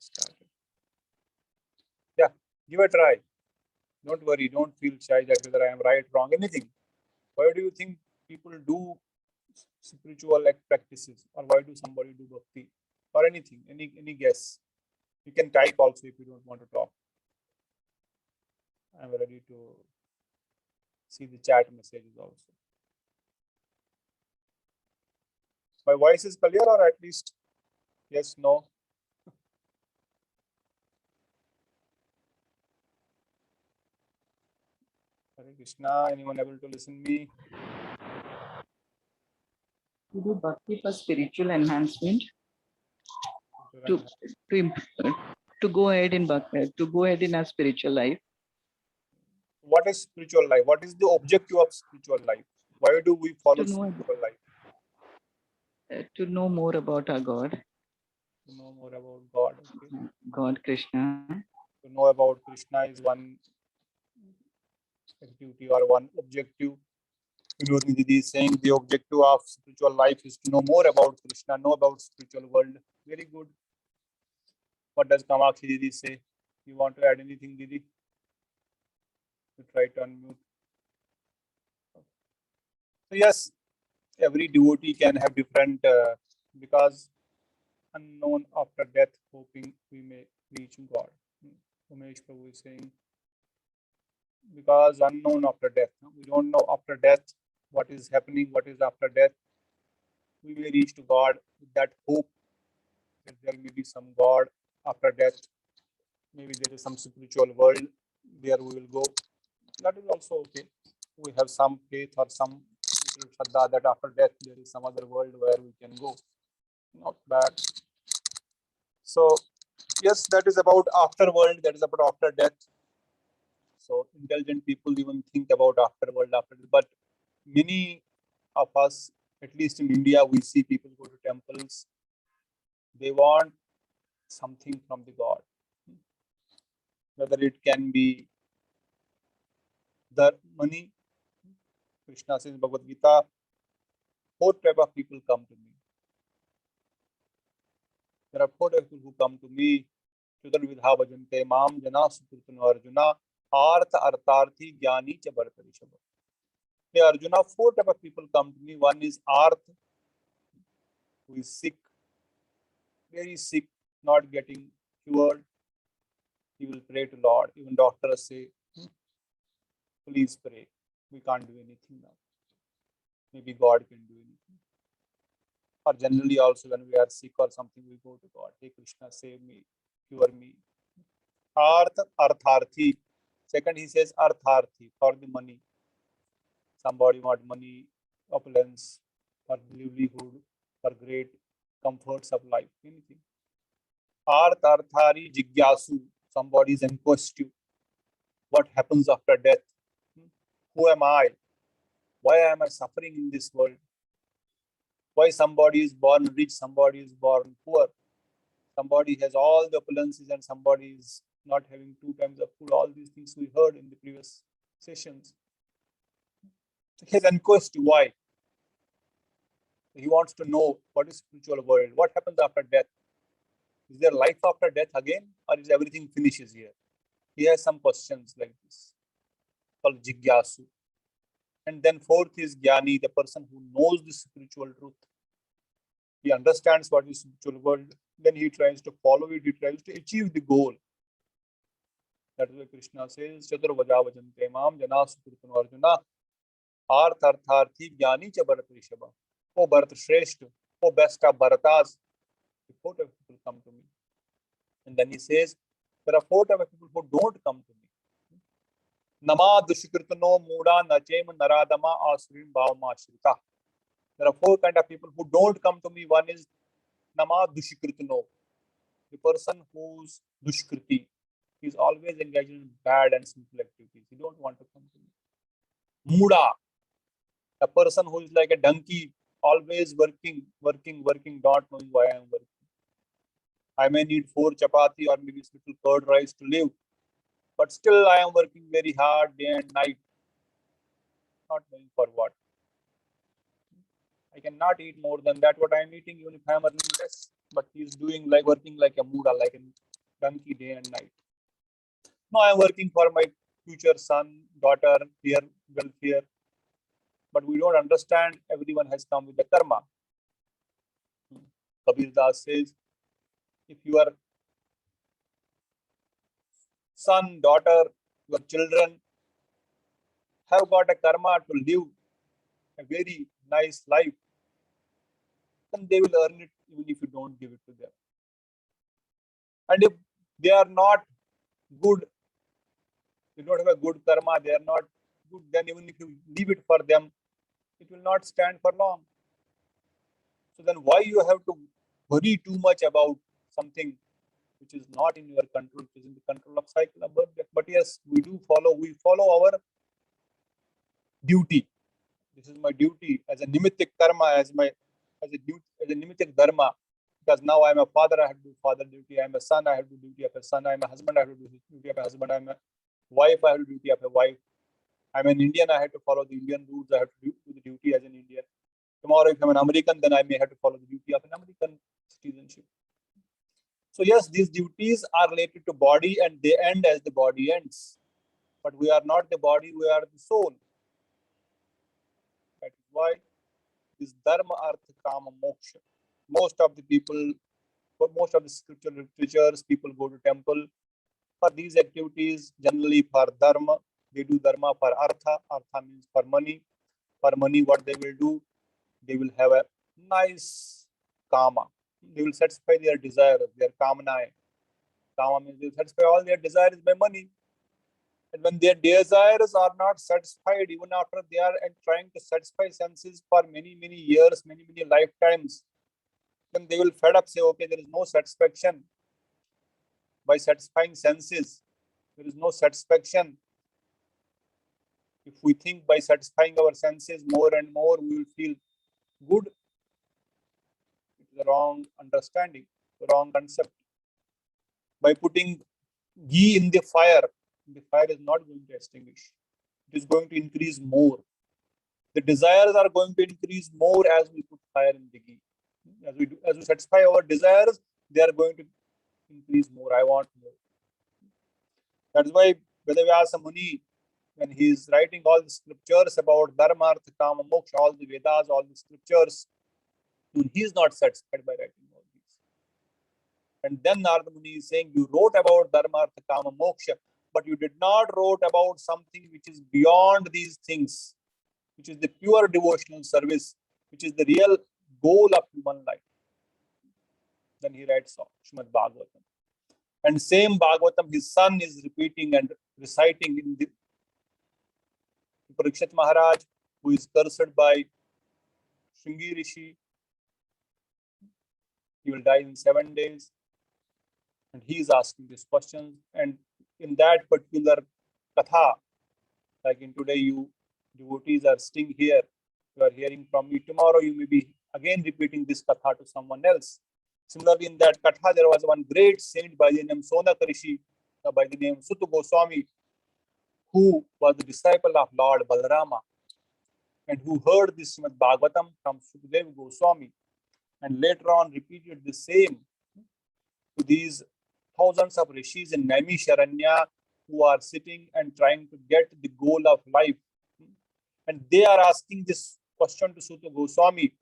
started. Yeah, give a try. Don't worry. Don't feel shy that whether I am right, wrong, anything. Why do you think people do spiritual practices, or why do somebody do bhakti, or anything? Any guess? You can type also if you don't want to talk. I'm ready to see the chat messages also. My voice is clear, or at least yes, no? Hare Krishna. Anyone able to listen me? To do bhakti for spiritual enhancement, to to go ahead in bhakti, to go ahead in our spiritual life. What is spiritual life? What is the objective of spiritual life? Why do we follow spiritual life? To know more about our God. To know more about God. Okay. God Krishna. To know about Krishna is one activity or one objective. Vinodni Didi is saying the objective of spiritual life is to know more about Krishna, know about spiritual world. Very good. What does Kamakshi Didi say? You want to add anything, Didi? You try to unmute. So yes, every devotee can have different, because unknown after death, hoping we may reach God. Umesh Prabhu is saying, because unknown after death, we don't know after death what is happening, what is after death. We may reach to God with that hope that there may be some God after death. Maybe there is some spiritual world where we will go. That is also okay. We have some faith or some shraddha that after death there is some other world where we can go. Not bad. So yes, that is about after world. That is about after death. So intelligent people even think about after world, after death. But many of us, at least in India, we see people go to temples. They want something from the God. Whether it can be the money. Krishna says in Bhagavad Gita, 4 types of people come to me. There are 4 types of people who come to me. Vidha bhajante mam jana sukrutano Arjuna artha artharthi jnani cha bharata rishabha. Hey Arjuna, 4 types of people come to me. One is Arth, who is sick, very sick, not getting cured. He will pray to Lord. Even doctors say, please pray. We can't do anything now. Maybe God can do anything. Or generally also when we are sick or something, we go to God. Hey Krishna, save me, cure me. Arth, artharthi. Second, he says artharthi, for the money. Somebody want money, opulence, for livelihood, for great comforts of life, anything. Artharthari jigyasu. Somebody is inquisitive. What happens after death? Who am I? Why am I suffering in this world? Why somebody is born rich, somebody is born poor? Somebody has all the opulences and somebody is not having 2 times of food. All these things we heard in the previous sessions. He has inquisitive. Why? He wants to know what is spiritual world. What happens after death? Is there life after death again, or is everything finishes here? He has some questions like this, called jigyasu. And then 4th is jnani, the person who knows the spiritual truth. He understands what is spiritual world. Then he tries to follow it. He tries to achieve the goal. That is why Krishna says, Chaturvaja vajante mam jana sukrutano Arjuna artharthi jnani cha bharat rishabha. Oh Bharat Shrestha, oh best of Bharatas. The 4 types of people come to me. And then he says, there are 4 types of people who don't come to me. Nama dushkritano muda nachem naradama asurim bhavama ashrita. There are 4 kinds of people who don't come to me. One is Nama dushkritano, the person whose dushkriti is always engaged in bad and sinful activities. He don't want to come to me. Muda, a person who is like a donkey, always working, not knowing why I am working. I may need 4 chapati or maybe little curd rice to live, but still I am working very hard day and night, not knowing for what. I cannot eat more than that what I am eating, even if I am earning less. But he is doing like working like a muda, like a turnkey day and night. No, I'm working for my future son, daughter, their welfare. But we don't understand everyone has come with the karma. Kabir Das says, if your son, daughter, your children have got a karma to live a very nice life, then they will earn it even if you don't give it to them. And if they are not good, they don't have a good karma, they are not good, then even if you leave it for them, it will not stand for long. So then why you have to worry too much about something which is not in your control, which is in the control of cycle of birth? But yes, we follow our duty. This is my duty as a nimittic karma, as a nimittic dharma. Because now I'm a father, I have to do father duty. I'm a son, I have to do duty of a son. I'm a husband, I have to do duty of a husband. I'm a wife, I have to do duty of a wife. I'm an Indian, I have to follow the Indian rules. I have to do the duty as an Indian. Tomorrow, if I'm an American, then I may have to follow the duty of an American citizenship. So yes, these duties are related to body and they end as the body ends. But we are not the body, we are the soul. That is why this dharma, artha, kama, moksha. Most of the people, for most of the scriptural literatures, people go to temple for these activities, generally for dharma. They do dharma for artha. Artha means for money. For money, what they will do? They will have a nice kama. They will satisfy their desires, their kamanae. Kama means they will satisfy all their desires by money. And when their desires are not satisfied, even after they are trying to satisfy senses for many, many years, many, many lifetimes, then they will fed up, say, okay, there is no satisfaction by satisfying senses. There is no satisfaction. If we think by satisfying our senses more and more, we will feel good. It is a wrong understanding, the wrong concept. By putting ghee in the fire is not going to extinguish. It is going to increase more. The desires are going to increase more as we put fire in the ghee. As we satisfy our desires, they are going to increase more. I want more. That's why Vedavyasa Muni, when he is writing all the scriptures about dharma, artha, kama, moksha, all the Vedas, all the scriptures, he is not satisfied by writing all these. And then Narada Muni is saying, you wrote about dharma, artha, kama, moksha, but you did not wrote about something which is beyond these things, which is the pure devotional service, which is the real goal of human life. Then he writes Srimad Bhagavatam. And same Bhagavatam, his son is repeating and reciting in the Parikshit Maharaj, who is cursed by Shringi Rishi. He will die in 7 days. And he is asking these questions. And in that particular katha, like in today, you devotees are sitting here, you are hearing from me. Tomorrow, you may be again repeating this katha to someone else. Similarly, in that katha, there was one great saint by the name Sonaka Rishi, by the name Suta Goswami, who was the disciple of Lord Balarama and who heard this Srimad Bhagavatam from Sukadeva Goswami and later on repeated the same to these thousands of rishis in Naimisharanya who are sitting and trying to get the goal of life. And they are asking this question to Suta Goswami.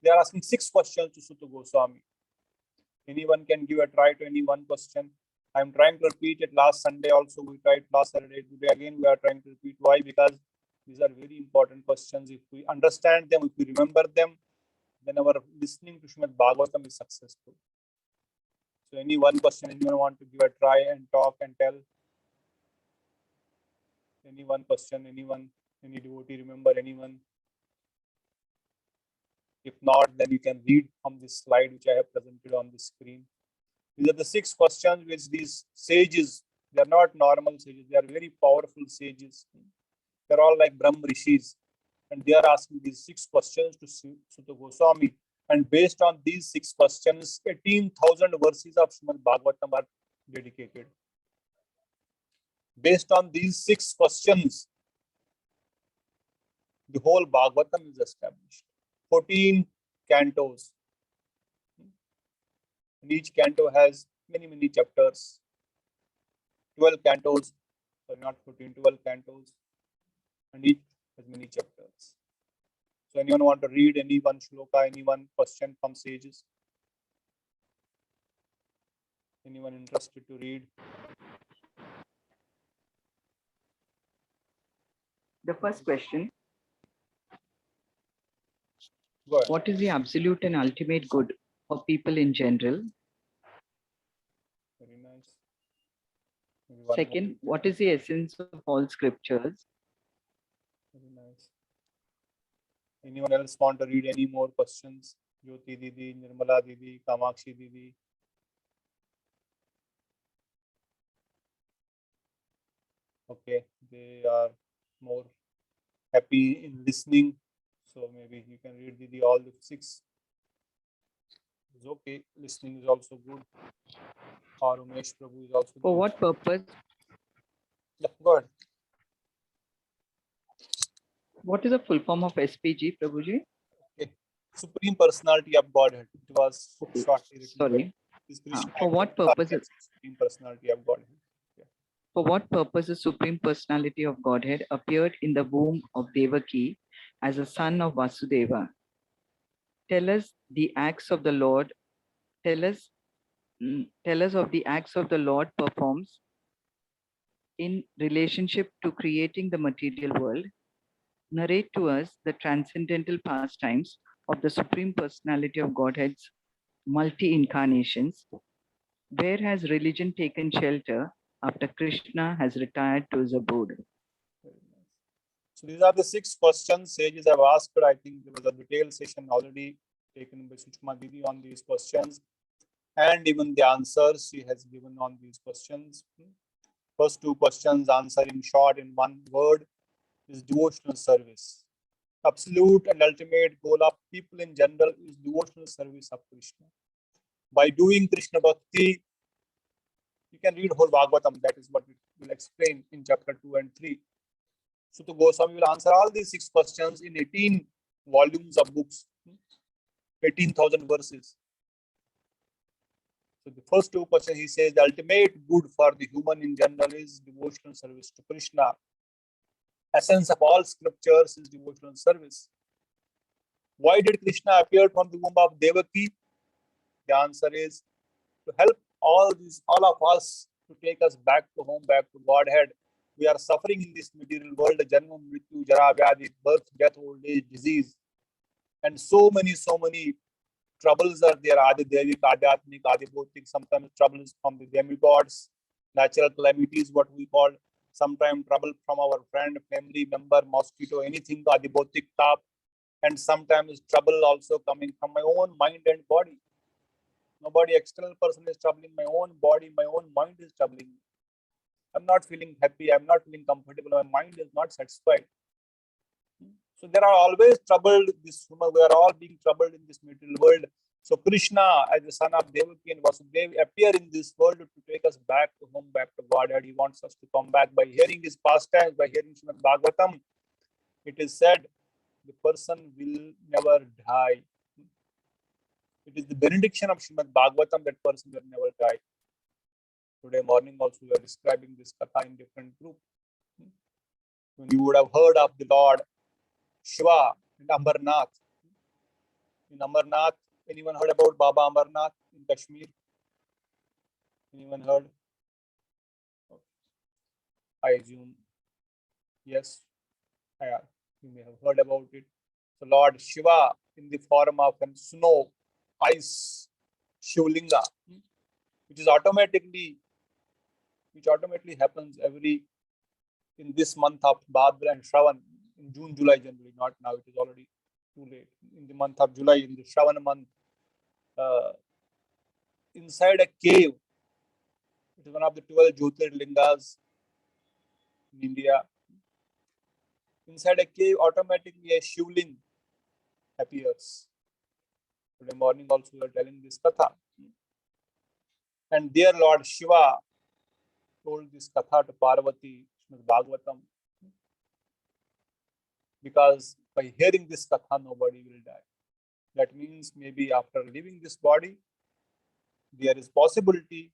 They are asking 6 questions to Suta Goswami. Anyone can give a try to any one question. I'm trying to repeat it. Last Sunday also we tried, last Saturday. Today again we are trying to repeat. Why? Because these are very important questions. If we understand them, if we remember them, then our listening to Srimad Bhagavatam is successful. So any one question, anyone want to give a try and talk and tell? Any one question, anyone, any devotee remember anyone? If not, then you can read from this slide which I have presented on the screen. These are the 6 questions which these sages, they are not normal sages, they are very powerful sages. They're all like Brahm Rishis. And they are asking these 6 questions to Suta Goswami. And based on these 6 questions, 18,000 verses of Srimad Bhagavatam are dedicated. Based on these 6 questions, the whole Bhagavatam is established. 14 cantos. And each canto has many chapters, 12 cantos, sorry, not 14, 12 cantos, and each has many chapters. So anyone want to read any one shloka, any one question from sages? Anyone interested to read? The first question, Go ahead. what is the absolute and ultimate good for people in general? Very nice. Maybe one more. Second, what is the essence of all scriptures? Very nice. Anyone else want to read any more questions? Jyoti Didi, Nirmala Didi, Kamakshi Didi. Okay, they are more happy in listening. So maybe you can read Didi all the 6. It's okay. Listening is also good. Or Umesh Prabhu is also For good. what purpose? Yeah, go ahead. What is the full form of SPG, Prabhuji? Supreme Personality of Godhead. It was Okay, shortly written. sorry. Is Krishna For what actually purpose? Supreme Personality of Godhead. For what purpose the Supreme Personality of Godhead appeared in the womb of Devaki as a son of Vasudeva? Tell us the acts of the Lord. Tell us of the acts of the Lord performs in relationship to creating the material world. Narrate to us the transcendental pastimes of the Supreme Personality of Godhead's multi-incarnations. Where has religion taken shelter after Krishna has retired to his abode? Very nice. So these are the 6 questions sages have asked. I think there was a detailed session already taken by Sushma Didi on these questions, and even the answers she has given on these questions. First 2 questions answer in short in one word is devotional service. Absolute and ultimate goal of people in general is devotional service of Krishna. By doing Krishna Bhakti, you can read whole Bhagavatam. That is what we will explain in chapter 2 and 3. Sutta Goswami will answer all these 6 questions in 18 volumes of books, 18,000 verses. So the first 2 questions, he says the ultimate good for the human in general is devotional service to Krishna. Essence of all scriptures is devotional service. Why did Krishna appear from the womb of Devaki? The answer is to help all of us, to take us back to home, back to Godhead. We are suffering in this material world, Janma, Mrityu, Jara, Vyadi, birth, death, old age, disease, and so many troubles are there. Adi Devik, Adhyatmik, Adi Bhautik, sometimes troubles from the demigods, natural calamities, what we call, sometimes trouble from our friend, family member, mosquito, anything, Adi Bhautik tap, and sometimes trouble also coming from my own mind and body. Nobody external person is troubling my own body, my own mind is troubling me. I'm not feeling happy, I'm not feeling comfortable, my mind is not satisfied. So there are always troubled, this human, we are all being troubled in this material world. So Krishna, as the son of Devaki and Vasudeva, appear in this world to take us back to home, back to Godhead. He wants us to come back by hearing his pastimes, by hearing Srimad Bhagavatam. It is said the person will never die. It is the benediction of Srimad Bhagavatam that person will never die. Today morning also we are describing this katha in different group. When you would have heard of the Lord Shiva in Amarnath. In Amarnath, anyone heard about Baba Amarnath in Kashmir? Anyone heard? I assume yes. You may have heard about it. So Lord Shiva in the form of snow, ice, Shivlinga, which automatically happens in this month of Bhadra and Shravan, in June, July generally, not now, it is already too late. In the month of July, in the Shravan month, inside a cave, it is one of the 12 Jyotirlingas in India. Inside a cave, automatically a Shivling appears. Today morning also we are telling this katha. And dear Lord Shiva told this katha to Parvati, Srimad Bhagavatam, because by hearing this katha, nobody will die. That means maybe after leaving this body, there is possibility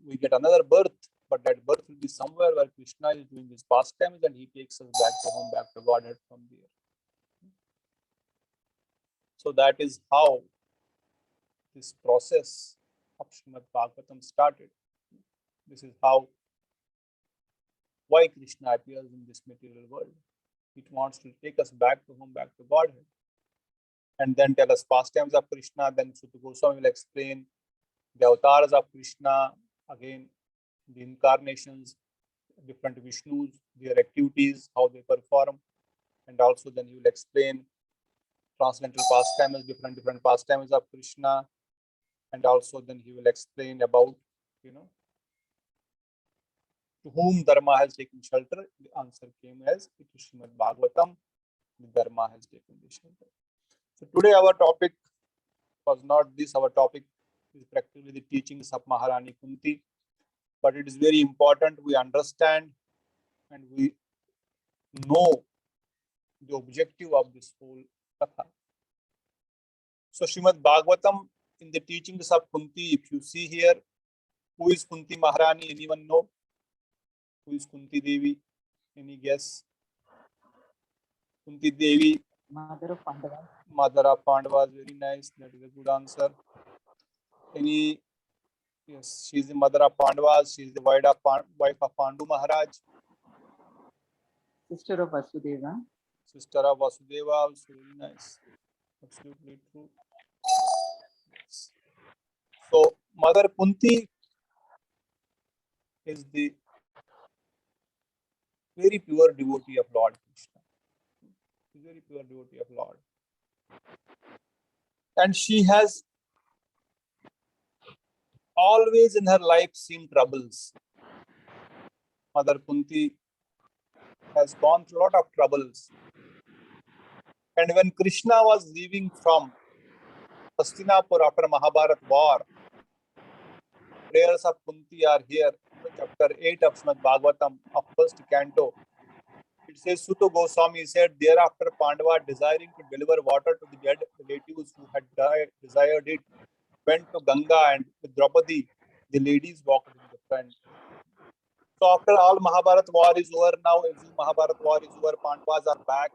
we get another birth, but that birth will be somewhere where Krishna is doing his pastimes and he takes us back to home, back to Godhead from there. So that is how this process of Srimad Bhagavatam started. This is why Krishna appears in this material world. It wants to take us back to home, back to Godhead. And then tell us pastimes of Krishna. Then Suta Goswami will explain the avatars of Krishna, again, the incarnations, different Vishnus, their activities, how they perform. And also then he will explain transcendental pastimes, different pastimes of Krishna. And also then he will explain about, to whom Dharma has taken shelter. The answer came as it is Srimad Bhagavatam, the Dharma has taken the shelter. So today our topic was not this, our topic is practically the teachings of Maharani Kunti. But it is very important we understand and we know the objective of this whole katha. So Srimad Bhagavatam, in the teachings of Kunti, if you see here, who is Kunti Maharani? Anyone know? Who is Kunti Devi? Any guess? Kunti Devi, Mother of Pandavas. mother of Pandavas, very nice. That is a good answer. Yes, she is the mother of Pandavas. She is the wife of Pandu Maharaj. Sister of Vasudeva. Sister of Vasudeva, also very nice. Absolutely true. So, Mother Kunti is the very pure devotee of Lord Krishna. Very pure devotee of Lord. And she has always in her life seen troubles. Mother Kunti has gone through a lot of troubles. And when Krishna was leaving from Hastinapur after Mahabharat war, prayers of Kunti are here, chapter 8 of Srimad Bhagavatam of first canto. It says, Suta Goswami said, thereafter Pandava, desiring to deliver water to the dead relatives who had desired it, went to Ganga, and with Draupadi, the ladies walked in the front. So after all Mahabharat war is over now, as Mahabharat war is over, Pandavas are back.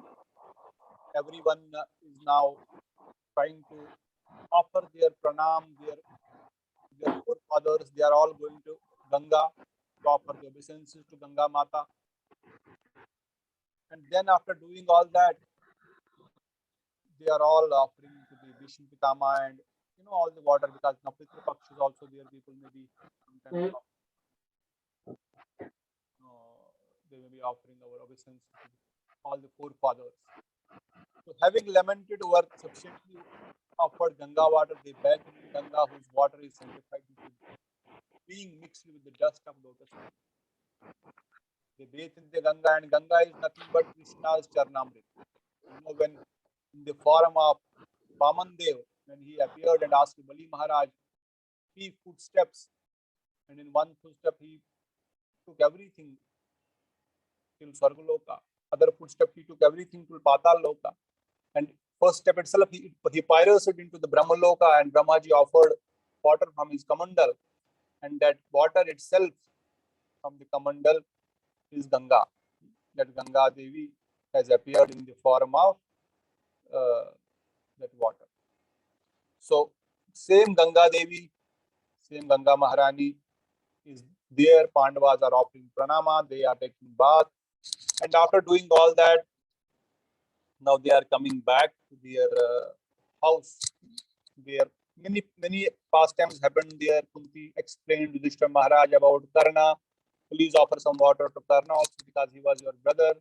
Everyone is now trying to offer their pranam, their forefathers. They are all going to Ganga to offer their obeisances to Ganga Mata. And then after doing all that, they are all offering to the Bhishma Pitama and all the water, because now Pitru Paksh is also there. People may be sometimes they may be offering our obeisance to all the forefathers. So having lamented over sufficiently offered Ganga water, they beg in Ganga, whose water is sanctified with being mixed with the dust of lotus. They bathe in the Ganga, and Ganga is nothing but Krishna's Charnamrit. When in the form of Vamandev, when he appeared and asked Bali Maharaj 3 footsteps, and in one footstep he took everything till Sargaloka. Other footstep he took everything till Patal Loka. And first step itself he pirated into the Brahmaloka, and Brahmaji offered water from his Kamandal. And that water itself from the Kamandal is Ganga. That Ganga Devi has appeared in the form of that water. So same Ganga Devi, same Ganga Maharani is there. Pandavas are offering pranama, they are taking bath, and after doing all that, now they are coming back to their house. There many pastimes happened there. Kunti explained to Yudhishthira Maharaj about Karna. Please offer some water to Karna also, because he was your brother.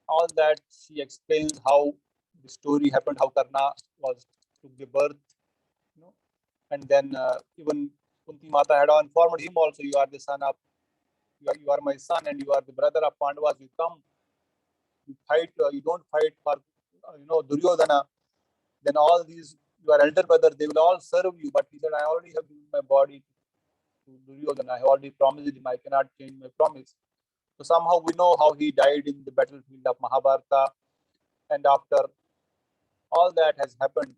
All that she explained how the story happened, how Karna took the birth, and then even Kunti Mata had informed him also, you are the son of, you are my son, and you are the brother of Pandavas. You come, you fight, you don't fight for Duryodhana. Then all these, your elder brother, they will all serve you. But he said, I already have given my body to Duryodhana. I have already promised him. I cannot change my promise. So somehow we know how he died in the battlefield of Mahabharata. And after all that has happened,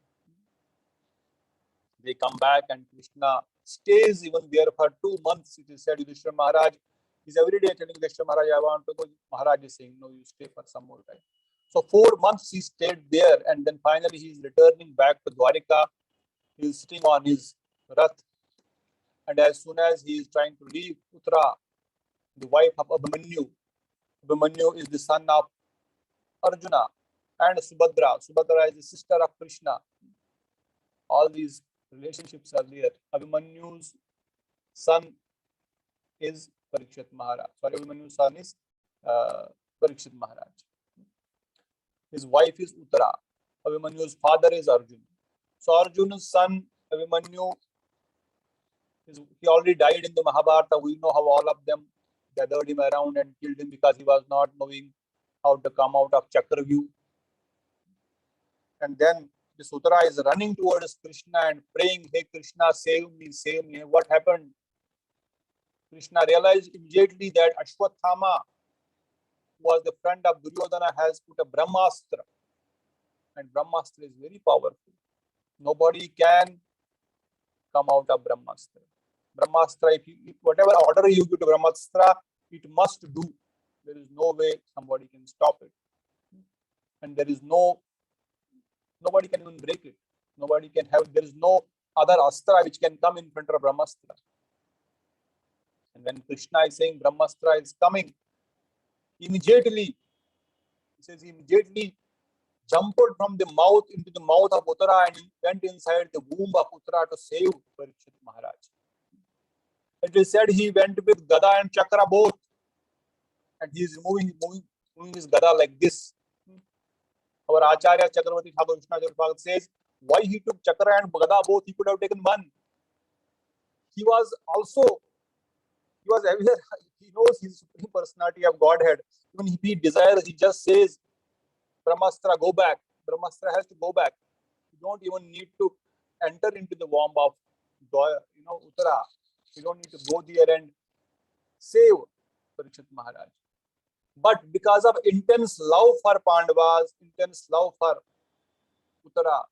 They come back and Krishna stays even there for 2 months. It is said Yudhishthira Maharaj is every day telling Yudhishthira Maharaj, I want to go. Maharaj is saying, no, you stay for some more time. So 4 months he stayed there, and then finally he is returning back to Dwarika. He is sitting on his rath, and as soon as he is trying to leave Uttara, the wife of Abhimanyu, Abhimanyu is the son of Arjuna, and Subhadra. Subhadra is the sister of Krishna. All these relationships are there. Abhimanyu's son is Parikshit Maharaj. Sorry, Abhimanyu's son is Parikshit Maharaj. His wife is Uttara. Abhimanyu's father is Arjuna. So Arjuna's son Abhimanyu, he already died in the Mahabharata. We know how all of them gathered him around and killed him because he was not knowing how to come out of Chakravyuh. And then the Uttara is running towards Krishna and praying, hey Krishna, save me, save me. What happened? Krishna realized immediately that Ashwathama, who was the friend of Duryodhana, has put a Brahmastra. And Brahmastra is very powerful. Nobody can come out of Brahmastra. Brahmastra, if whatever order you give to Brahmastra, it must do. There is no way somebody can stop it. And there is nobody can even break it. Nobody can have, there is no other astra which can come in front of Brahmastra. And when Krishna is saying Brahmastra is coming, immediately, he says he immediately jumped from the mouth into the mouth of Uttara and went inside the womb of Uttara to save Parikshit Maharaj. It is said he went with Gada and Chakra both, and he is moving his Gada like this. Our Acharya Chakravarti Thakur Vishnu Bhagat says, why he took Chakra and Gada both? He could have taken one. He was aware, he knows his supreme personality of Godhead. Even if he desires, he just says, Brahmastra, go back. Brahmastra has to go back. You don't even need to enter into the womb of Uttara. You don't need to go there and save Parikshit Maharaj. But because of intense love for Pandavas, intense love for Uttara,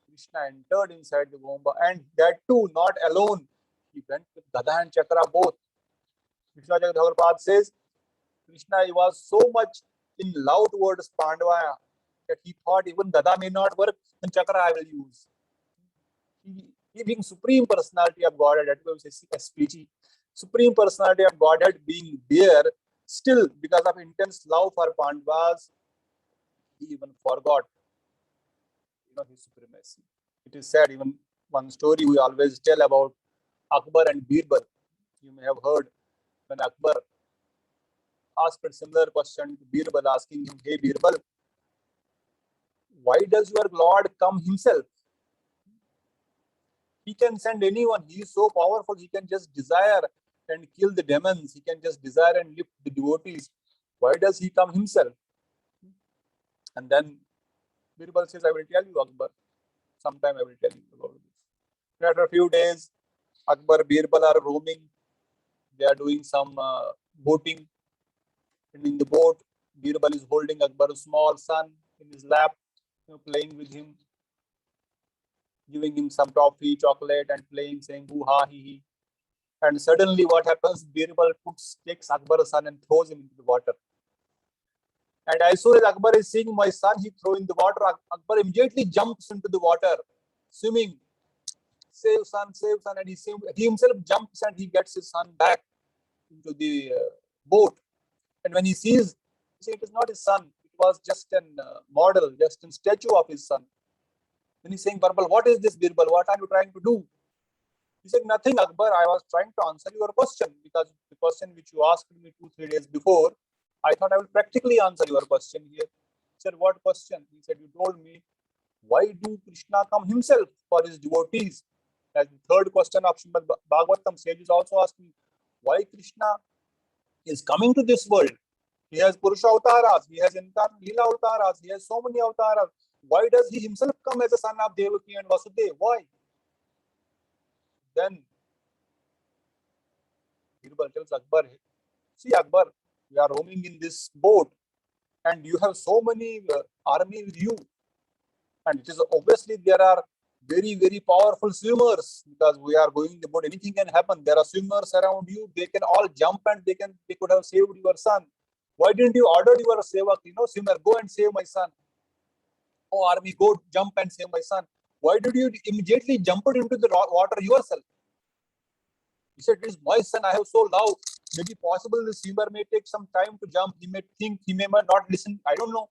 Krishna entered inside the womb, and that too not alone. He went with Gada and Chakra both. Krishna Jagad says, Krishna was so much in love towards Pandava that he thought even Gada may not work, then Chakra I will use. He being Supreme Personality of Godhead, that was SPG, Supreme Personality of Godhead being there, still because of intense love for Pandavas, he even forgot his supremacy. It is said, even one story we always tell about Akbar and Birbal. You may have heard when Akbar asked a similar question to Birbal, asking him, hey Birbal, why does your Lord come himself? He can send anyone. He is so powerful. He can just desire and kill the demons. He can just desire and lift the devotees. Why does he come himself? And then Birbal says, I will tell you, Akbar. Sometime I will tell you about this. After a few days, Akbar, Birbal are roaming. They are doing some boating. And in the boat, Birbal is holding Akbar's small son in his lap, playing with him, giving him some toffee, chocolate, and playing, saying, hoo ha, he he. And suddenly what happens? Birbal takes Akbar's son and throws him into the water. And as soon as Akbar is seeing my son, he throws in the water. Akbar immediately jumps into the water, swimming. Save son, and he himself jumps and he gets his son back into the boat. And when he sees, it is not his son. It was just a model, just a statue of his son. Then he's saying, Birbal, what is this, Birbal? What are you trying to do? He said, nothing, Akbar. I was trying to answer your question because the question which you asked me 2-3 days before, I thought I will practically answer your question here. He said, what question? He said, you told me, why do Krishna come himself for his devotees? As the third question of Srimad Bhagavatam, sage is also asking, why Krishna is coming to this world? He has Purusha Avtaras, he has Incarnate Leela Avtaras, he has so many Avtaras. Why does he himself come as a son of Devaki and Vasudeva? Why? Then Birbal tells Akbar, see Akbar, we are roaming in this boat and you have so many army with you. And it is obviously there are very, very powerful swimmers, because we are going about anything can happen. There are swimmers around you. They can all jump and they could have saved your son. Why didn't you order your sevak, swimmer, go and save my son? Oh, army, go jump and save my son. Why did you immediately jump into the water yourself? He said, it is my son I have so loved. Maybe possible the swimmer may take some time to jump. He may think, he may not listen. I don't know.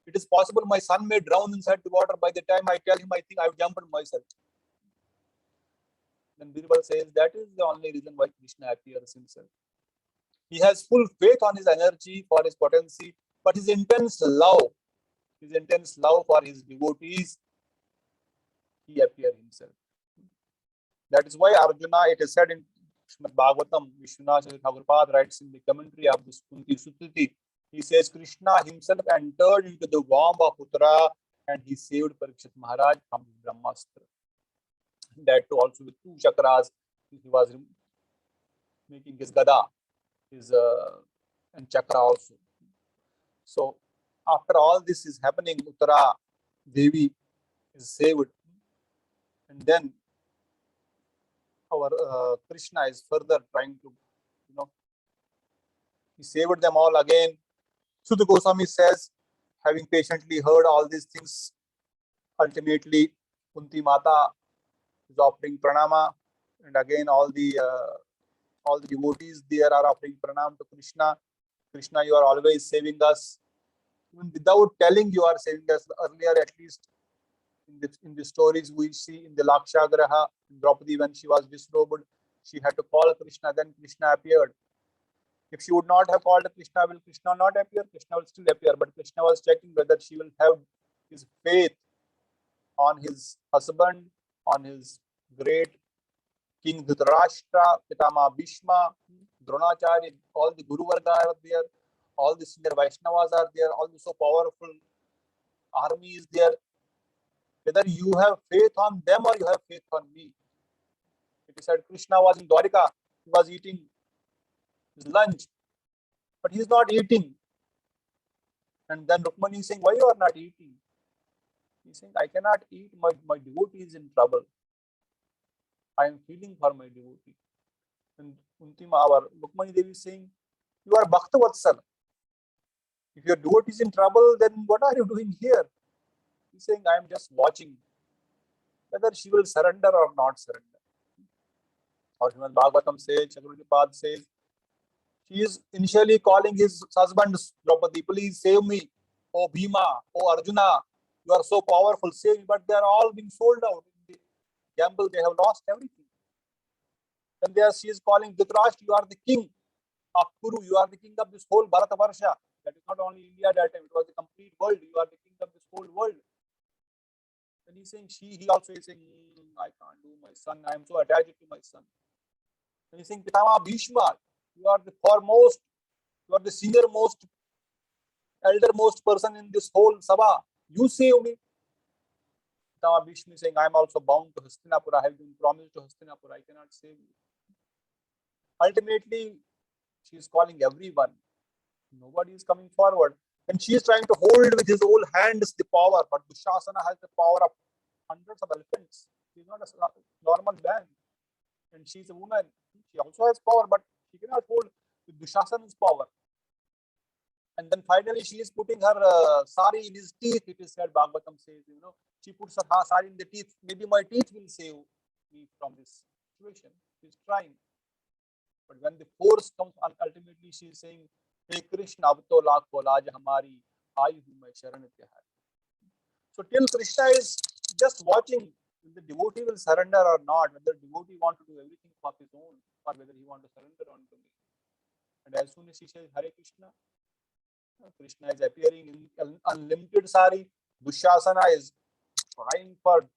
It is possible my son may drown inside the water. By the time I tell him, I think I've jumped myself. Then Birbal says that is the only reason why Krishna appears himself. He has full faith on his energy, for his potency, but his intense love for his devotees, he appears himself. That is why Arjuna, it is said in Srimad Bhagavatam, Vishwanath Thakurpad writes in the commentary of this Kunti Sutriti, he says Krishna himself entered into the womb of Uttara and he saved Parikshit Maharaj from Brahmastra. That too also with 2 chakras, he was making his gada, his and chakra also. So after all this is happening, Uttara Devi is saved, and then our Krishna is further trying to, he saved them all again. Sutta Goswami says, having patiently heard all these things, ultimately Kunti Mata is offering pranama, and again all the devotees there are offering pranam to Krishna. Krishna, you are always saving us. Even without telling, you are saving us. Earlier, at least in the stories we see in the Lakshagraha, Draupadi, when she was disrobed, she had to call Krishna, then Krishna appeared. If she would not have called Krishna, will Krishna not appear? Krishna will still appear, but Krishna was checking whether she will have his faith on his husband, on his great King Dhritarashtra, Pitama Bhishma, Dronacharya, all the Guru Varga are there, all the senior Vaishnavas are there, all the so powerful army is there. Whether you have faith on them or you have faith on me. It is said Krishna was in Dwarika, he was eating his lunch, but he is not eating. And then Rukmani is saying, why you are not eating? He is saying, I cannot eat, my devotee is in trouble. I am feeling for my devotee. And Kuntima, our Rukmani Devi is saying, you are Bhakta Vatsal. If your devotee is in trouble, then what are you doing here? He is saying, I am just watching whether she will surrender or not surrender. Or Srimad Bhagavatam says, Chakravarti says, she is initially calling his husband, Draupadi, please save me. Oh Bhima, oh Arjuna, you are so powerful, save me. But they are all being sold out. In the gamble, they have lost everything. Then there she is calling Dhritarashtra, you are the king of Kuru, you are the king of this whole Bharatavarsha. That is not only India that time, it was the complete world. You are the king of this whole world. And he's saying, he also is saying, I can't do my son, I am so attached to my son. And he's saying, Pitama Bhishma, you are the foremost, you are the senior most, eldermost person in this whole Sabha. You save me. Pitama Bhishma is saying, I am also bound to Hastinapura. I have been promised to Hastinapura. I cannot save you. Ultimately, she is calling everyone. Nobody is coming forward. And she is trying to hold with his whole hands the power. But Dushasana has the power of hundreds of elephants. She is not a normal man. And she is a woman. She also has power, but she cannot hold with Dushasana's power. And then finally, she is putting her sari in his teeth. It is said, Bhagavatam says, she puts her sari in the teeth. Maybe my teeth will save me from this situation. She is trying. But when the force comes, ultimately she is saying, Hey Krishna, ab to lakho laaj hamari, aayi hu main sharan tihari. So till Krishna is just watching, if the devotee will surrender or not, whether the devotee wants to do everything for his own, or whether he wants to surrender unto me. And as soon as he says Hare Krishna, Krishna is appearing in unlimited sari. Dushasana is trying for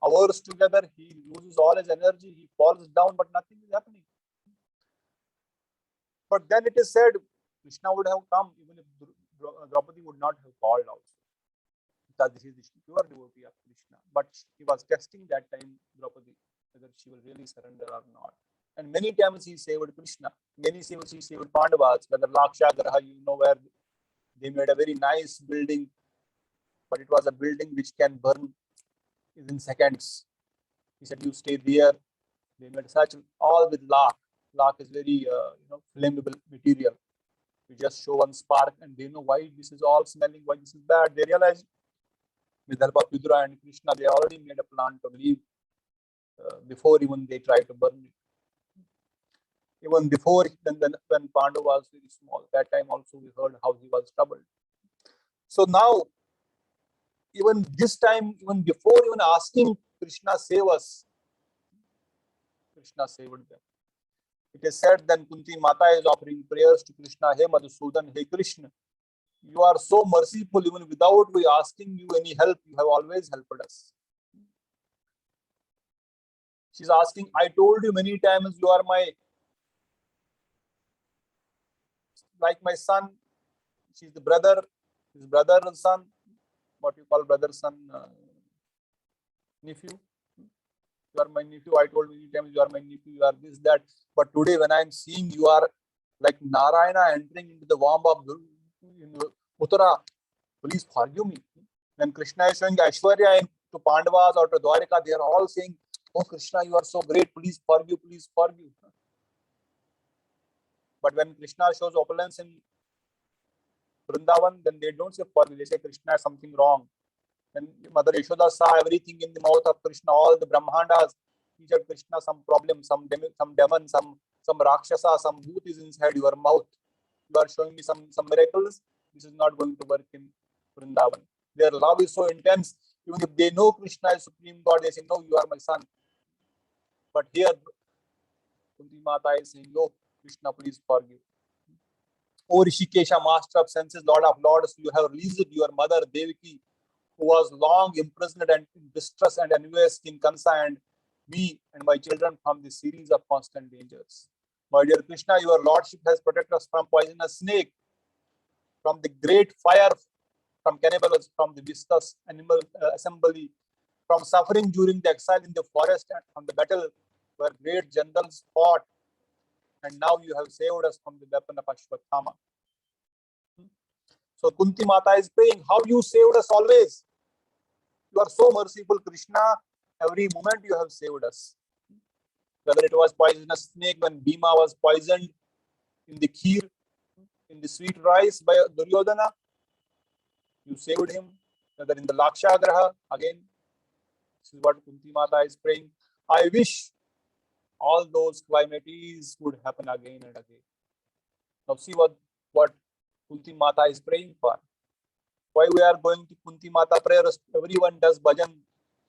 hours together. He loses all his energy. He falls down, but nothing is happening. But then it is said, Krishna would have come even if Draupadi would not have called also. Because this is the pure devotee of Krishna. But he was testing that time Draupadi, whether she will really surrender or not. And many times he saved Krishna. Many times he saved Pandavas, whether Lakshagraha, where they made a very nice building, but it was a building which can burn in seconds. He said, you stay there. They made such, all with lark. Lark is very, flammable material. You just show one spark and they know why this is all smelling, why this is bad. They realize with the help of Vidura and Krishna, they already made a plan to leave before even they try to burn it. Even before, when Pandu was very small, that time also we heard how he was troubled. So now, even this time, even before even asking Krishna save us, Krishna saved them. It is said then Kunti Mata is offering prayers to Krishna, Hey Madhusudan, Hey Krishna, you are so merciful, even without we asking you any help, you have always helped us. She's asking, I told you many times you are like my son. She's the brother, his brother and son, what you call brother, son, nephew. You are my nephew. I told many times you are my nephew, you are this, that. But today when I am seeing you are like Narayana entering into the womb of Uttara, please forgive me. When Krishna is showing Aishwarya to Pandavas or to Dwarika, they are all saying, oh Krishna, you are so great, please forgive, please forgive. But when Krishna shows opulence in Vrindavan, then they don't say forgive, they say Krishna has something wrong. When Mother Yashoda saw everything in the mouth of Krishna, all the Brahmandas, teacher Krishna, some problem, some demon, some Rakshasa, some bhoot is inside your mouth. You are showing me some miracles. This is not going to work in Vrindavan. Their love is so intense. Even if they know Krishna is Supreme God, they say, no, you are my son. But here, Kunti Mata is saying, no, Krishna, please forgive. O Rishikesha, Master of Senses, Lord of Lords, you have released your mother Devaki, who was long imprisoned and in distress and envious King Kansa and me and my children from the series of constant dangers. My dear Krishna, your Lordship has protected us from poisonous snake, from the great fire, from cannibals, from the viscous animal assembly, from suffering during the exile in the forest and from the battle where great generals fought. And now you have saved us from the weapon of Ashwatthama. So Kunti Mata is praying, how you saved us always. You are so merciful, Krishna. Every moment you have saved us. Whether it was poisonous snake when Bhima was poisoned in the kheer, in the sweet rice by Duryodhana, you saved him. Whether in the Lakshagraha, again, this is what Kunti Mata is praying. I wish all those calamities would happen again and again. Now see what Kunti Mata is praying for. Why we are going to Kunti Mata prayers? Everyone does bhajan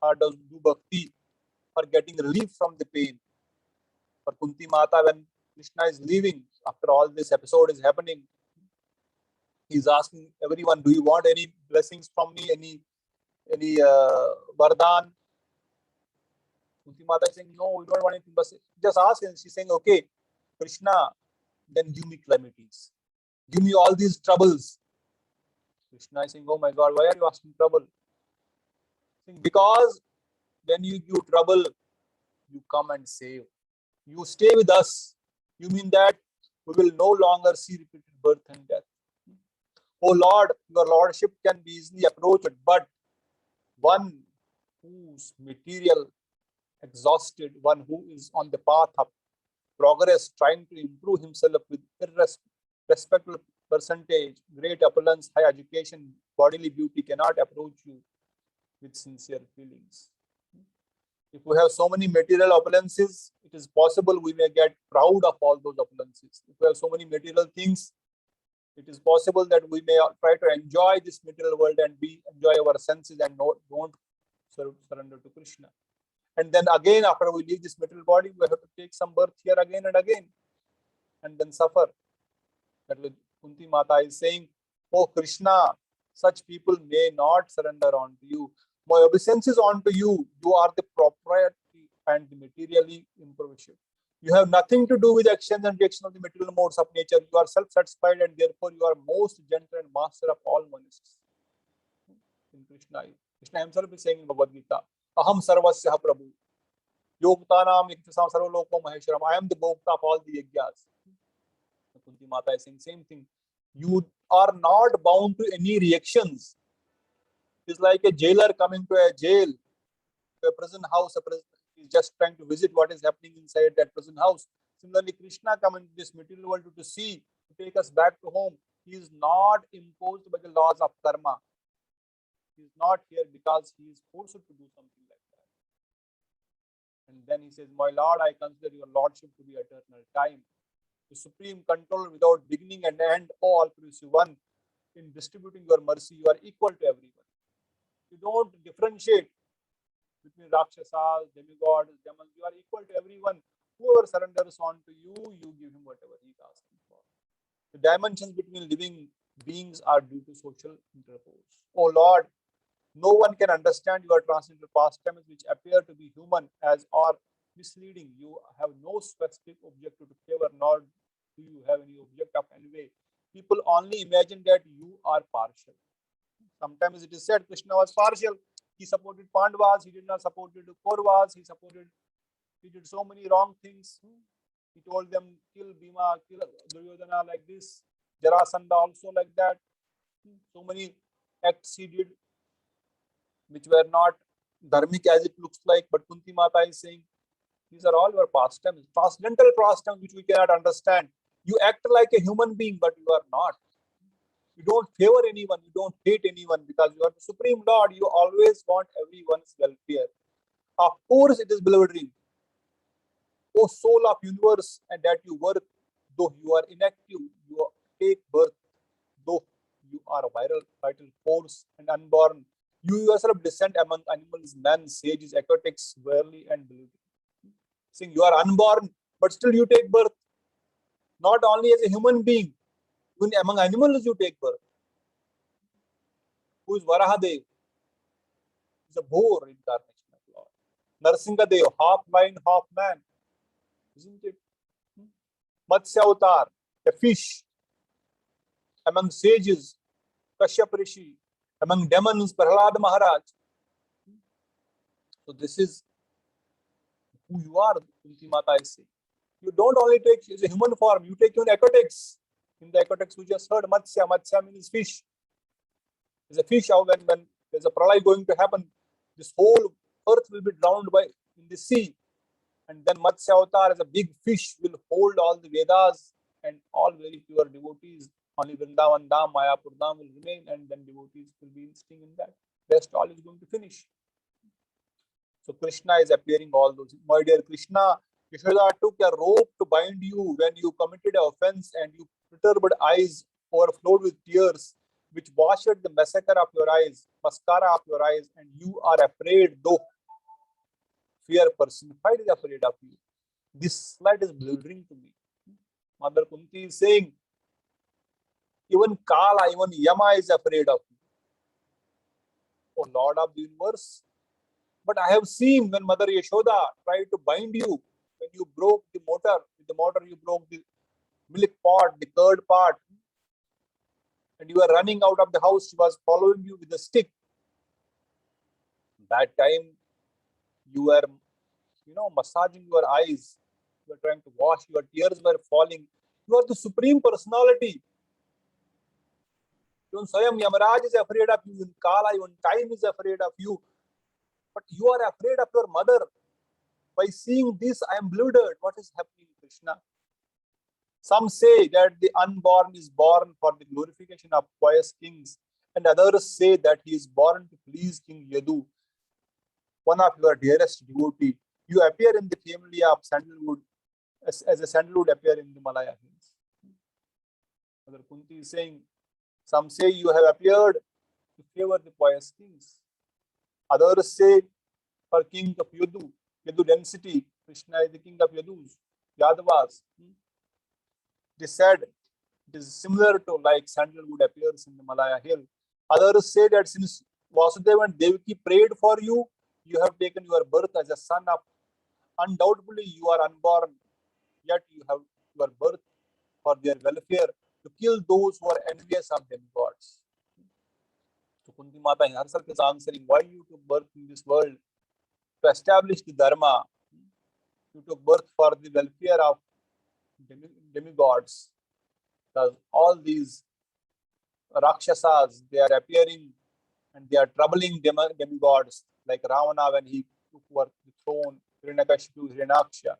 or does do bhakti for getting relief from the pain. For Kunti Mata, when Krishna is leaving, after all this episode is happening, he's asking everyone, do you want any blessings from me, any vardhan? Kunti Mata is saying, no, we don't want anything, but just ask. And she's saying, okay, Krishna, then give me calamities. Give me all these troubles. Krishna is saying, oh my God, why are you asking trouble? Because when you give trouble, you come and save. You stay with us. You mean that we will no longer see repeated birth and death. Oh Lord, your Lordship can be easily approached, but one whose material exhausted, one who is on the path of progress, trying to improve himself with irrespective percentage, great opulence, high education, bodily beauty, cannot approach you with sincere feelings. If we have so many material opulences, it is possible we may get proud of all those opulences. If we have so many material things, it is possible that we may try to enjoy this material world and enjoy our senses and don't surrender to Krishna. And then again, after we leave this material body, we have to take some birth here again and again, and then suffer. That Kunti Mata is saying, oh Krishna, such people may not surrender unto you. My obeisance is unto you. You are the propriety and the materially imperishable. You have nothing to do with actions and reactions of the material modes of nature. You are self-satisfied and therefore you are most gentle and master of all monists. In Krishna himself is saying in Bhagavad Gita, Aham sarvasya prabhu. Yogtanam yaktasam sarvaloko maheshwaram. I am the bhokta of all the yajnas. Kunti Mata is saying same thing. You are not bound to any reactions. It's like a jailer coming to a jail, to a prison house. A prison is just trying to visit what is happening inside that person's house. Similarly, Krishna come into this material world to see, to take us back to home. He is not imposed by the laws of karma. He is not here because he is forced to do something like that. And then he says, my Lord, I consider your Lordship to be eternal time, the supreme control without beginning and end, O all-pervasive one. In distributing your mercy, you are equal to everyone. You don't differentiate between Rakshasas, demigods, demons. You are equal to everyone. Whoever surrenders on to you, you give him whatever he is asking for. The dimensions between living beings are due to social intercourse. Oh Lord, no one can understand your transcendental pastimes which appear to be human as are misleading. You have no specific objective to favor, nor do you have any object of any way. People only imagine that you are partial. Sometimes it is said Krishna was partial. He supported Pandavas, he did not support the Kauravas, he did so many wrong things. He told them, kill Bhima, kill Duryodhana like this, Jarasandha also like that. So many acts he did which were not dharmic as it looks like, but Kunti Mata is saying, these are all your pastimes, transcendental pastimes which we cannot understand. You act like a human being, but you are not. You don't favor anyone, you don't hate anyone because you are the Supreme Lord. You always want everyone's welfare. Of course, it is bewildering. O soul of universe, and that you work, though you are inactive, you take birth, though you are a vital force and unborn. You yourself descend among animals, men, sages, aquatics, worldly and believing. Saying you are unborn, but still you take birth. Not only as a human being, even among animals you take birth. Who is Varahadev? He's a boar incarnation of Lord. Narsingadev, half lion, half man. Isn't it? Matsya Avatar, a fish. Among sages, Kashyap Rishi. Among demons, Prahlad Maharaj. So this is who you are, Kunti Mata is saying. You don't only take as a human form, you take even aquatics. In the aquatics we just heard Matsya. Matsya means fish. There's a fish out when there's a pralay going to happen, this whole earth will be drowned in the sea. And then Matsya Avatar as a big fish will hold all the Vedas and all very pure devotees. Only Vrindavan Dham, Mayapur Dham will remain, and then devotees will be staying in that. Rest all is going to finish. So Krishna is appearing all those. My dear Krishna, Yashoda took a rope to bind you when you committed an offense, and your perturbed eyes overflowed with tears, which washed the mascara of your eyes, and you are afraid, though fear personified is afraid of you. This slide is bewildering to me. Mother Kunti is saying, even Kala, even Yama is afraid of you. Oh Lord of the universe. But I have seen when Mother Yashoda tried to bind you, when you broke the motor, with the motor you broke the milk pot, the curd pot, and you were running out of the house, she was following you with a stick. That time you were, massaging your eyes, you were trying to wash, your tears were falling. You are the Supreme Personality. Even Swayam Yamaraj is afraid of you, even Kala, even time is afraid of you. But you are afraid of your mother. By seeing this, I am bewildered. What is happening, Krishna? Some say that the unborn is born for the glorification of pious kings, and others say that he is born to please King Yadu, one of your dearest devotee. You appear in the family of sandalwood as a sandalwood appear in the Malaya hills. Mother Kunti is saying, some say you have appeared to favor the pious kings. Others say for king of Yadu density, Krishna is the king of Yadus, Yadavas. They said it is similar to like sandalwood appears in the Malaya hill. Others say that since Vasudeva and Devaki prayed for you, you have taken your birth as a son of, undoubtedly you are unborn, yet you have your birth for their welfare, to kill those who are envious of demigods. So Kunti Mata herself is answering, why you took birth in this world? To establish the Dharma. You took birth for the welfare of demigods. Because all these Rakshasas, they are appearing and they are troubling demigods, like Ravana when he took over the throne Hiranyakashipu, Hiranyaksha.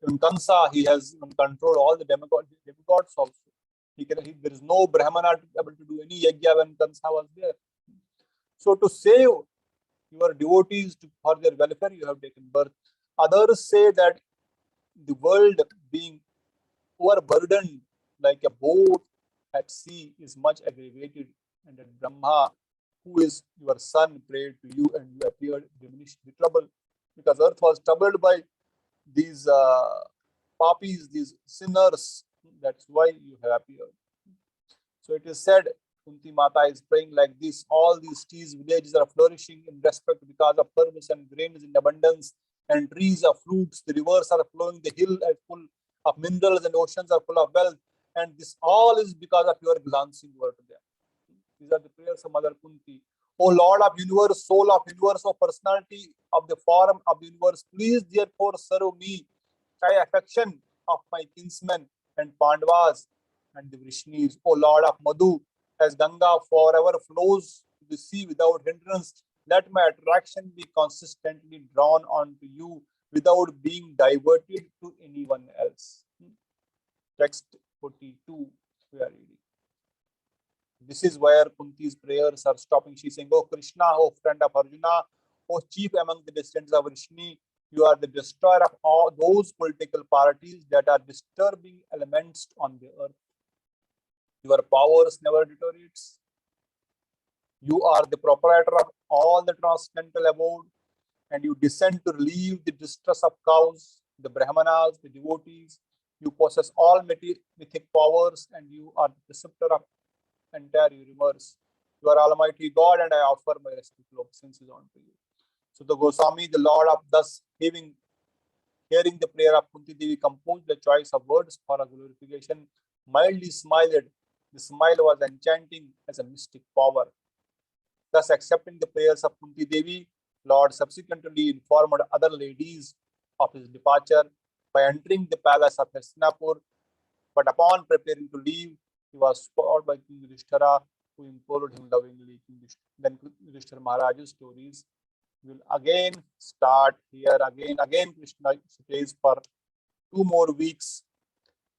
Even Kansa, he has even controlled all the demigods also. There is no Brahmana able to do any yajna when Kansa was there. So to save your devotees for their welfare, you have taken birth. Others say that the world being overburdened like a boat at sea is much aggravated, and that Brahma, who is your son, prayed to you and you appeared, diminished the trouble, because earth was troubled by these papis, these sinners. That's why you have appeared. So it is said, Kunti Mata is praying like this. All these teas villages are flourishing in respect because of turnips and grains in abundance, and trees of fruits. The rivers are flowing, the hill is full of minerals, and oceans are full of wealth. And this all is because of your glancing word to them. These are the prayers of Mother Kunti. O Lord of universe, soul of universe, O personality of the form of the universe, please therefore serve me. Try affection of my kinsmen and Pandavas and the Vrishnis. O Lord of Madhu, as Ganga forever flows to the sea without hindrance, let my attraction be consistently drawn onto you without being diverted to anyone else. Text 42, we are reading. This is where Kunti's prayers are stopping. She's saying, "Oh Krishna, oh friend of Arjuna, oh chief among the descendants of Vrishni, you are the destroyer of all those political parties that are disturbing elements on the earth. Your powers never deteriorates. You are the proprietor of all the transcendental abode, and you descend to relieve the distress of cows, the Brahmanas, the devotees. You possess all mythic powers, and you are the preceptor of entire universe. You are Almighty God, and I offer my respectful obeisances unto you." So the Goswami, the Lord of thus hearing the prayer of Kunti Devi, composed the choice of words for a glorification, mildly smiled. The smile was enchanting as a mystic power. Thus, accepting the prayers of Kunti Devi, Lord subsequently informed other ladies of his departure by entering the palace of Hastinapur. But upon preparing to leave, he was spotted by King Yudhishthira, who implored him lovingly. Then Yudhishthira Maharaj's stories will again start here. Again, Krishna stays for 2 more weeks,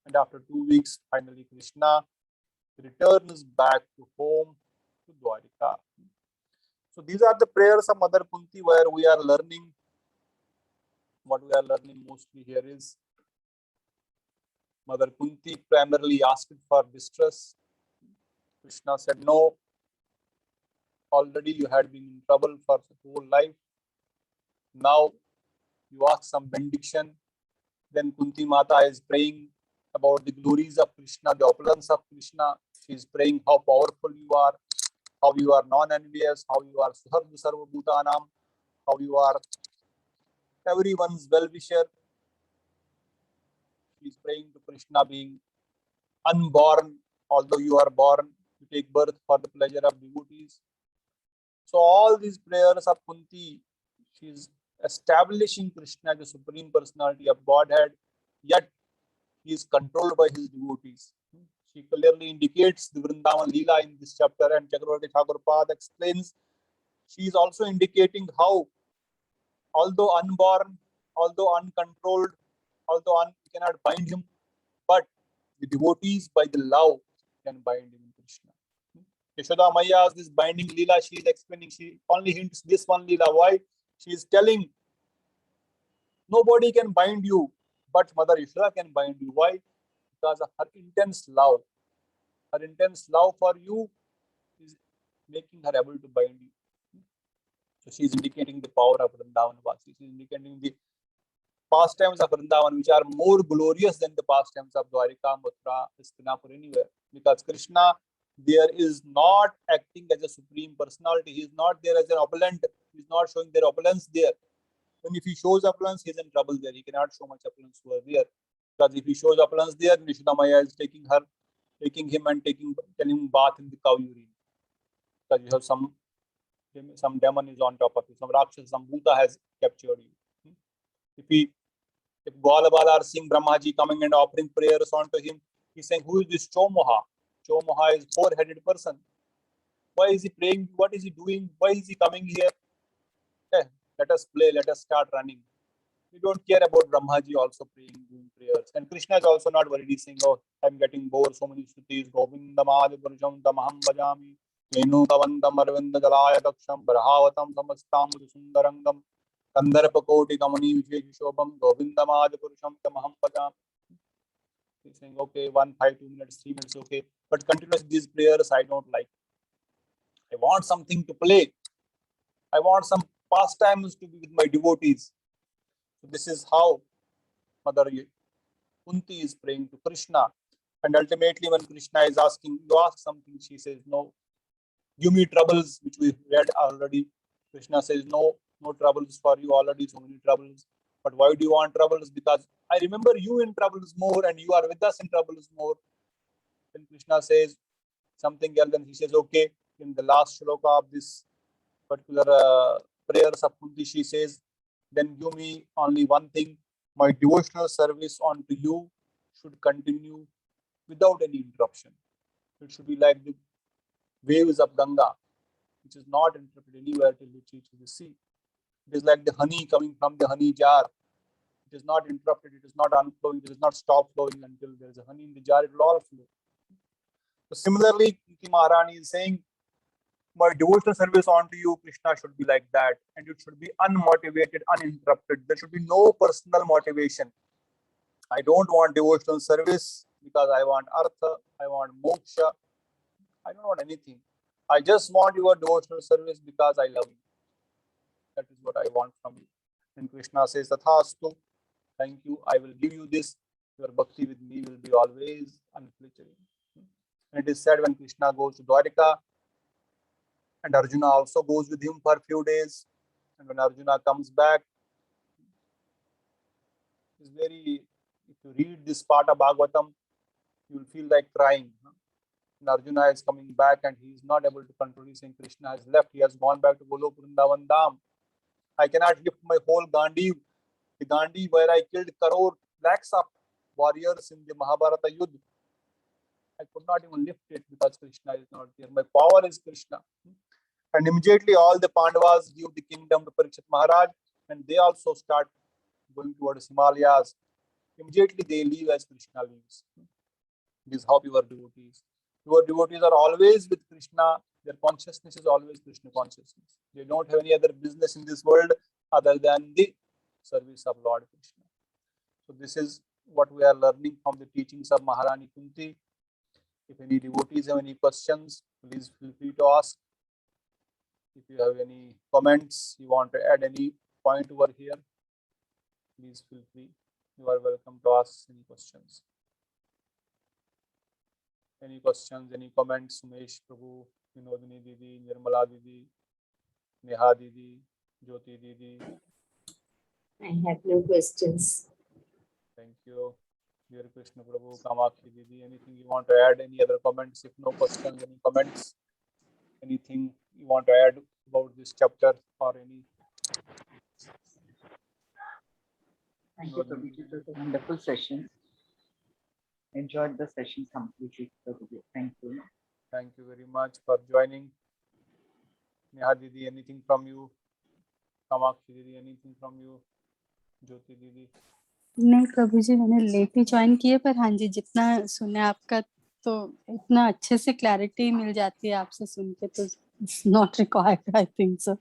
and after 2 weeks, finally Krishna returns back to home, to Dwarika. So these are the prayers of Mother Kunti, where we are learning. What we are learning mostly here is Mother Kunti primarily asked for distress. Krishna said, "No, already you had been in trouble for the whole life. Now you ask some benediction." Then Kunti Mata is praying about the glories of Krishna, the opulence of Krishna. She is praying how powerful you are, how you are non-envious, how you are Suhardhu Sarva Bhutanam, how you are everyone's well-wisher. She is praying to Krishna being unborn, although you are born, you take birth for the pleasure of devotees. So all these prayers of Kunti, she is establishing Krishna as the Supreme Personality of Godhead, yet he is controlled by his devotees. She clearly indicates the Vrindavan Leela in this chapter, and Chakravarti Thakur Pad explains she is also indicating how, although unborn, although uncontrolled, although we cannot bind him, but the devotees by the love can bind him in Krishna. Yashoda Maya's this binding Leela, she is explaining, she only hints this one Leela. Why? She is telling nobody can bind you, but Mother Yashoda can bind you. Why? Because of her intense love. Her intense love for you is making her able to bind you. So she is indicating the power of Vrindavan Vasi. She is indicating the pastimes of Vrindavan, which are more glorious than the pastimes of Dwarika, Mathura, Hastinapur, anywhere. Because Krishna there is not acting as a supreme personality. He is not there as an opulent. He is not showing their opulence there. When if he shows opulence, he is in trouble there. He cannot show much opulence over there. Because if he shows opulence there, Yashoda Maya is taking him and telling him bath in the cow urine. Because you have some demon is on top of you, some Rakshasa, some Bhuta has captured you. If Gwalabala are seeing Brahmaji coming and offering prayers onto him, he's saying, "Who is this Chomoha?" Chomoha is four-headed person. Why is he praying? What is he doing? Why is he coming here? let us play, let us start running. We don't care about Brahmaji also praying, doing prayers. And Krishna is also not worried. He's saying, oh, I'm getting bored. So many stutis. Govindam Adipurusham Tamaham Bhajami. Venu Kavandam Arvinda Jalaya Daksham. Brahavatam Samastam Sundarangam. Kandarpa Koti Kamani Visheshobham. Govindam Adipurusham Tamaham Bhajami. He's saying, okay, 1, 5, 2 minutes, 3 minutes, okay. But continuous these prayers I don't like. I want something to play. I want some pastimes to be with my devotees. So this is how Mother Kunti is praying to Krishna. And ultimately, when Krishna is asking, you ask something, she says, no, give me troubles, which we read already. Krishna says, no, no troubles for you already, so many troubles. But why do you want troubles? Because I remember you in troubles more and you are with us in troubles more. Then Krishna says something else, and he says, okay, in the last shloka of this particular prayers of Kunti, she says, then give me only one thing, my devotional service unto you should continue without any interruption. It should be like the waves of Ganga, which is not interrupted anywhere till it reaches the sea. It is like the honey coming from the honey jar. It is not interrupted, it is not unflowing, it does not stop flowing until there is a honey in the jar, it will all flow. So similarly, Kunti Maharani is saying, my devotional service onto you, Krishna, should be like that. And it should be unmotivated, uninterrupted. There should be no personal motivation. I don't want devotional service because I want artha, I want moksha. I don't want anything. I just want your devotional service because I love you. That is what I want from you. And Krishna says, Tathastu, thank you. I will give you this. Your bhakti with me will be always unflinching. And it is said when Krishna goes to Dwarika, and Arjuna also goes with him for a few days. And when Arjuna comes back, it's very, if you read this part of Bhagavatam, you will feel like crying. And Arjuna is coming back and he is not able to control. He's saying, Krishna has left. He has gone back to Golok Vrindavan Dham. I cannot lift my whole Gandiv, the Gandiv where I killed lakhs of warriors in the Mahabharata Yudh. I could not even lift it because Krishna is not there. My power is Krishna. And immediately all the Pandavas give the kingdom to Parikshit Maharaj, and they also start going towards Himalayas. Immediately they leave as Krishna leaves. This is how your devotees. Your devotees are always with Krishna. Their consciousness is always Krishna consciousness. They don't have any other business in this world other than the service of Lord Krishna. So this is what we are learning from the teachings of Maharani Kunti. If any devotees have any questions, please feel free to ask. If you have any comments, you want to add any point over here, please feel free. You are welcome to ask any questions. Any questions, any comments, Sumesh Prabhu, Vinodini Didi, Nirmala Didi, Neha Didi, Jyoti Didi? I have no questions. Thank you. Dear Krishna Prabhu, Kamakshi Didi, anything you want to add? Any other comments? If no questions, any comments? Anything you want to add about this chapter or any? Thank you, Prabhuji. It was a wonderful session. Enjoyed the session completely, Prabhuji. Thank you. Thank you very much for joining. Neha Didi, anything from you? Kamakshi Didi, anything from you? Jyoti Didi? नहीं प्रभु जी, मैंने late ही join किए, पर हाँ जी, जितना सुने आपका तो इतना अच्छे से क्लैरिटी मिल जाती है आपसे सुन के, तो not required, I think so.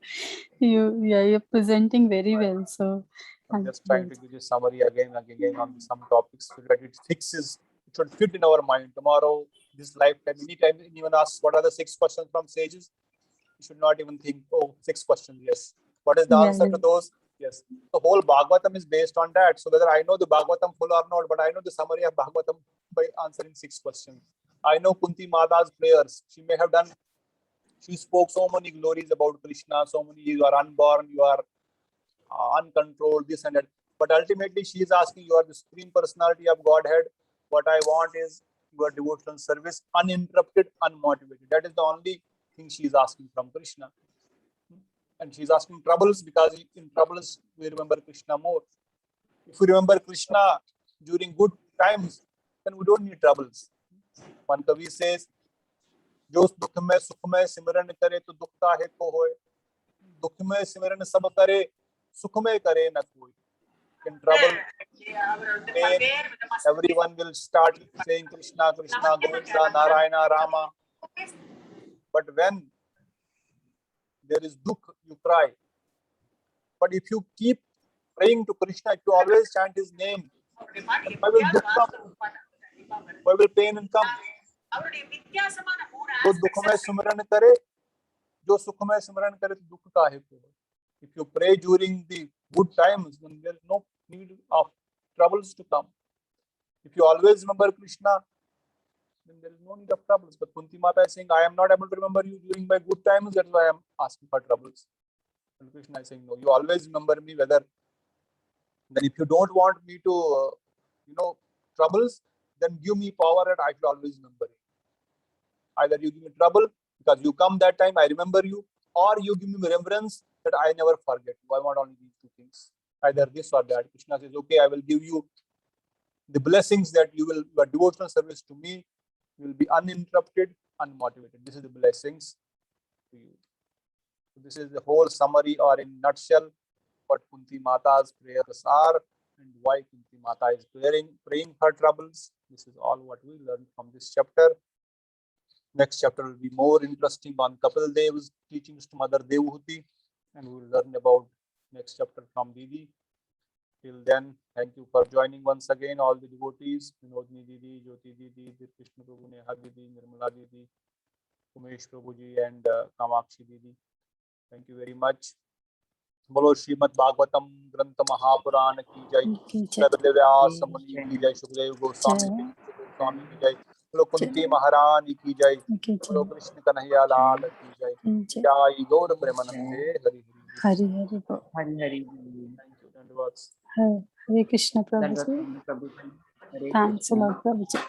You're presenting very well. So I'm just trying to give you summary again and again on some topics so that it fixes, it should fit in our mind. Tomorrow, this lifetime, anytime anyone asks what are the 6 questions from sages, you should not even think, oh, 6 questions. Yes. What is the answer to those? Yes. The whole Bhagavatam is based on that. So whether I know the Bhagavatam full or not, but I know the summary of Bhagavatam by answering 6 questions. I know Kunti Mata's prayers. She may have done, she spoke so many glories about Krishna, so many, you are unborn, you are uncontrolled, this and that. But ultimately, she is asking, you are the Supreme Personality of Godhead. What I want is your devotional service, uninterrupted, unmotivated. That is the only thing she is asking from Krishna. And she is asking troubles because in troubles, we remember Krishna more. If we remember Krishna during good times, then we don't need troubles. One Kavi says, जो दुख में सुख में सिमरन करे तो दुखता है को होए, दुख में सिमरन सब करे सुख में करे न कोई. In trouble, pain, everyone will start saying Krishna, Krishna, Govinda, Narayana, Rama. But when there is dukh, you cry. But if you keep praying to Krishna, if you always chant his name, why will dukh come? Why will pain come? जो दुख में सुमरन करे, जो सुख में सुमरन करे तो दुख काहे को? If you pray during the good times, then there is no need of troubles to come. If you always remember Krishna, then there is no need of troubles. But Kunti Mata is saying, I am not able to remember you during my good times, that's why I am asking for troubles. And Krishna is saying, no, you always remember me, whether. Then if you don't want me to, troubles, then give me power and I will always remember you. Either you give me trouble because you come that time, I remember you, or you give me remembrance that I never forget you. I want only these two things. Either this or that. Krishna says, okay, I will give you the blessings that your devotional service to me will be uninterrupted, unmotivated. This is the blessings to you. So this is the whole summary, or in nutshell, what Kunti Mata's prayers are and why Kunti Mata is praying for troubles. This is all what we learned from this chapter. Next chapter will be more interesting on Kapil Dev's teachings to Mother Devahuti, and we will learn about next chapter from Didi. Till then, thank you for joining once again, all the devotees, Vinodni Didi, Jyoti Didi, Krishna Prabhu, Neha Didi, Nirmala Didi, Umesh Prabhuji, and Kamakshi Didi. Thank you very much. बोलो श्रीमद् भागवतम ग्रंथ महापुराण की जय, व्यास मुनि की जय, सुखदेव गोस्वामी की जय, बोलो कुंती महारानी की जय, बोलो कृष्ण कन्हैया लाल की जय, जय गौर प्रेमानंदे, हरि हरि हरि बोल. Hari. धन्यवाद. हरे कृष्ण प्रभु जी. Prabhu. Hare Thanks a Krishna. lot, Prabhu ji.